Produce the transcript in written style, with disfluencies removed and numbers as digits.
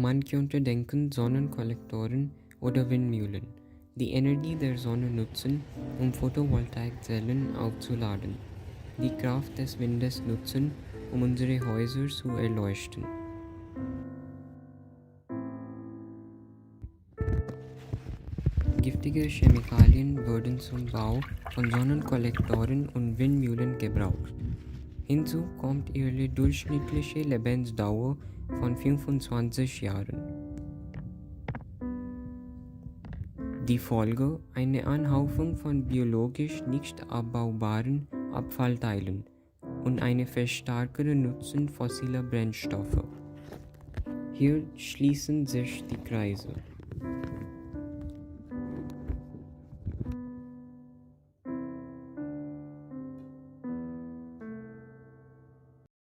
Man könnte denken, Sonnenkollektoren oder Windmühlen, die Energie der Sonne nutzen, um Photovoltaikzellen aufzuladen, die Kraft des Windes nutzen, um unsere Häuser zu erleuchten. Giftige Chemikalien würden zum Bau von Sonnenkollektoren und Windmühlen gebraucht. Hinzu kommt ihre durchschnittliche Lebensdauer von 25 Jahren. Die Folge: eine Anhäufung von biologisch nicht abbaubaren Abfallteilen und eine verstärkere Nutzung fossiler Brennstoffe. Hier schließen sich die Kreise.